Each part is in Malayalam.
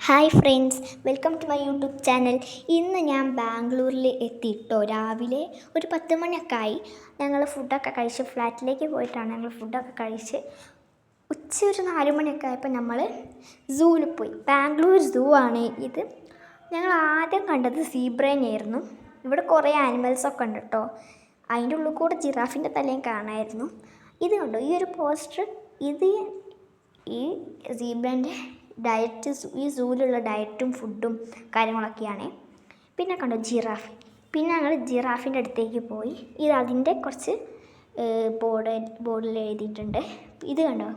Hi friends, welcome to my YouTube channel. ഇന്ന് ഞാൻ ബാംഗ്ലൂരിൽ എത്തിയിട്ടോ. രാവിലെ ഒരു 10 മണിയൊക്കെ ആയി. ഞങ്ങൾ ഫുഡൊക്കെ കഴിച്ച് ഫ്ലാറ്റിലേക്ക് പോയിട്ടാണ് ഞങ്ങൾ ഫുഡൊക്കെ കഴിച്ച് ഒരു 4 മണിയൊക്കെ ആയപ്പോൾ നമ്മൾ സൂവിൽ പോയി. ബാംഗ്ലൂർ സൂ ആണ് ഇത്. ഞങ്ങൾ ആദ്യം കണ്ടത് സീബ്രേനെയായിരുന്നു. ഇവിടെ കുറേ ആനിമൽസൊക്കെ ഉണ്ട് കേട്ടോ. അതിൻ്റെ ഉള്ളിൽ കൂടെ ജിറാഫിൻ്റെ തലയും കാണാമായിരുന്നു. ഇത് കണ്ടോ, ഈ ഒരു പോസ്റ്റർ, ഇത് ഈ സീബ്രേൻ്റെ ഡയറ്റ്, ഈ സൂവിലുള്ള ഡയറ്റും ഫുഡും കാര്യങ്ങളൊക്കെയാണ്. പിന്നെ കണ്ടോ ജിറാഫ്. പിന്നെ ഞങ്ങൾ ജിറാഫിൻ്റെ അടുത്തേക്ക് പോയി. ഇത് അതിൻ്റെ കുറച്ച് ബോർഡിൽ എഴുതിയിട്ടുണ്ട്. ഇത് കണ്ടോ,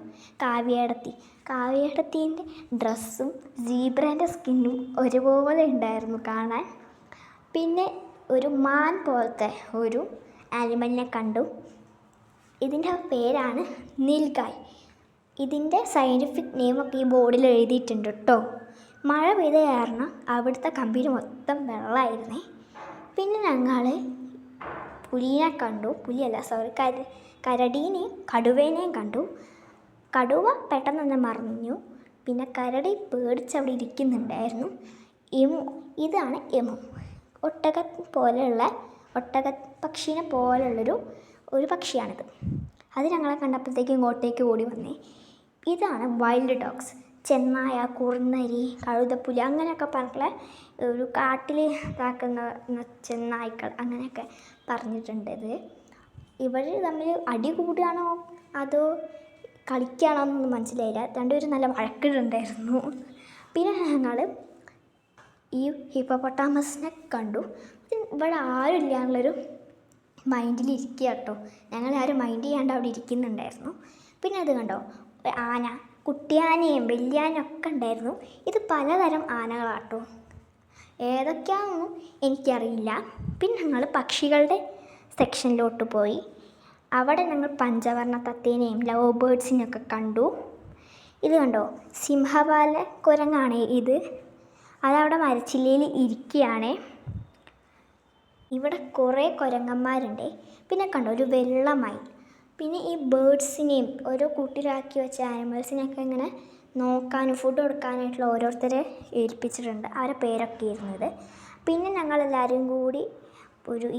കാവ്യേടത്തീൻ്റെ ഡ്രസ്സും സീബ്രേൻ്റെ സ്കിന്നും ഒരുപോലെ ഉണ്ടായിരുന്നു കാണാൻ. പിന്നെ ഒരു മാൻ പോലത്തെ ഒരു ആനിമലിനെ കണ്ടു. ഇതിൻ്റെ പേരാണ് നീൽഗായ്. ഇതിൻ്റെ സയൻറ്റിഫിക് നെയിമൊക്കെ ഈ ബോർഡിൽ എഴുതിയിട്ടുണ്ട് കേട്ടോ. മഴ പെയ്ത കാരണം അവിടുത്തെ കമ്പിയിൽ മൊത്തം വെള്ളമായിരുന്നേ. പിന്നെ ഞങ്ങൾ പുലിയെ കണ്ടു. കരടീനെയും കടുവേനെയും കണ്ടു. കടുവ പെട്ടെന്ന് തന്നെ മറിഞ്ഞു. പിന്നെ കരടി പേടിച്ചവിടെ ഇരിക്കുന്നുണ്ടായിരുന്നു. ഇതാണ് എമു. ഒട്ടകപ്പക്ഷീനെ പോലുള്ളൊരു പക്ഷിയാണിത്. അത് ഞങ്ങളെ കണ്ടപ്പോഴത്തേക്കും ഇങ്ങോട്ടേക്ക് ഓടി വന്നേ. ഇതാണ് വൈൽഡ് ഡോഗ്സ്. ചെന്നായ, കുറുനരി, കഴുതപ്പുലി അങ്ങനെയൊക്കെ പറഞ്ഞിട്ടുള്ള ഒരു കാട്ടിൽ ഇതാക്കുന്ന ചെന്നായ്ക്കൾ അങ്ങനെയൊക്കെ പറഞ്ഞിട്ടുണ്ട്. ഇവർ തമ്മിൽ അടി കൂടുകയാണോ അതോ കളിക്കുകയാണോ എന്നൊന്നും മനസ്സിലായില്ല. രണ്ടുപേരും നല്ല വഴക്കിടുണ്ടായിരുന്നു. പിന്നെ ഞങ്ങൾ ഈ ഹിപ്പോപ്പൊട്ടാമസിനെ കണ്ടു. ഇവിടെ ആരും ഇല്ല എന്നുള്ളൊരു മൈൻഡിലിരിക്കുക കേട്ടോ. ഞങ്ങളാരും മൈൻഡ് ചെയ്യാണ്ട് അവിടെ ഇരിക്കുന്നുണ്ടായിരുന്നു. പിന്നെ അത് കണ്ടോ, ആന, കുട്ടിയാനയും വലിയാനയും ഒക്കെ ഉണ്ടായിരുന്നു. ഇത് പലതരം ആനകളാട്ടോ, ഏതൊക്കെയാണെന്നും എനിക്കറിയില്ല. പിന്നെ ഞങ്ങൾ പക്ഷികളുടെ സെക്ഷനിലോട്ട് പോയി. അവിടെ ഞങ്ങൾ പഞ്ചവർണ്ണ തത്തേനെയും ലവ് ബേർഡ്സിനെയൊക്കെ കണ്ടു. ഇത് കണ്ടോ, സിംഹവാല കുരങ്ങാണ് ഇത്. അതവിടെ മരച്ചില്ലയിൽ ഇരിക്കുകയാണ്. ഇവിടെ കുറേ കുരങ്ങന്മാരുണ്ട്. പിന്നെ കണ്ടോ ഒരു വെള്ള മയിൽ. പിന്നെ ഈ ബേർഡ്സിനെയും ഓരോ കൂട്ടിലാക്കി വെച്ച ആനിമൽസിനെയൊക്കെ ഇങ്ങനെ നോക്കാനും ഫുഡ് കൊടുക്കാനായിട്ടുള്ള ഓരോരുത്തരെ ഏൽപ്പിച്ചിട്ടുണ്ട്. അവരുടെ പേരൊക്കെ ഇരുന്നത്. പിന്നെ ഞങ്ങളെല്ലാവരും കൂടി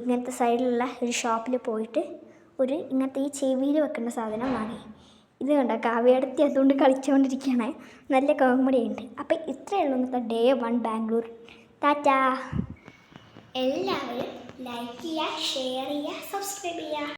ഇങ്ങനത്തെ സൈഡിലുള്ള ഒരു ഷോപ്പിൽ പോയിട്ട് ഇങ്ങനത്തെ ഈ ചെവിയിൽ വെക്കേണ്ട സാധനം വാങ്ങി. ഇത് കണ്ടോ, കാവ്യേടത്തി അതുകൊണ്ട് കളിച്ചുകൊണ്ടിരിക്കുകയാണ്. നല്ല കോമഡിയുണ്ട്. അപ്പോൾ ഇത്രയേ ഉള്ളൂ ഇന്നത്തെ ഡേ 1 ബാംഗ്ലൂർ. ടാറ്റാ. എല്ലാവരും ലൈക്ക് ചെയ്യുക, ഷെയർ ചെയ്യുക, സബ്സ്ക്രൈബ് ചെയ്യുക.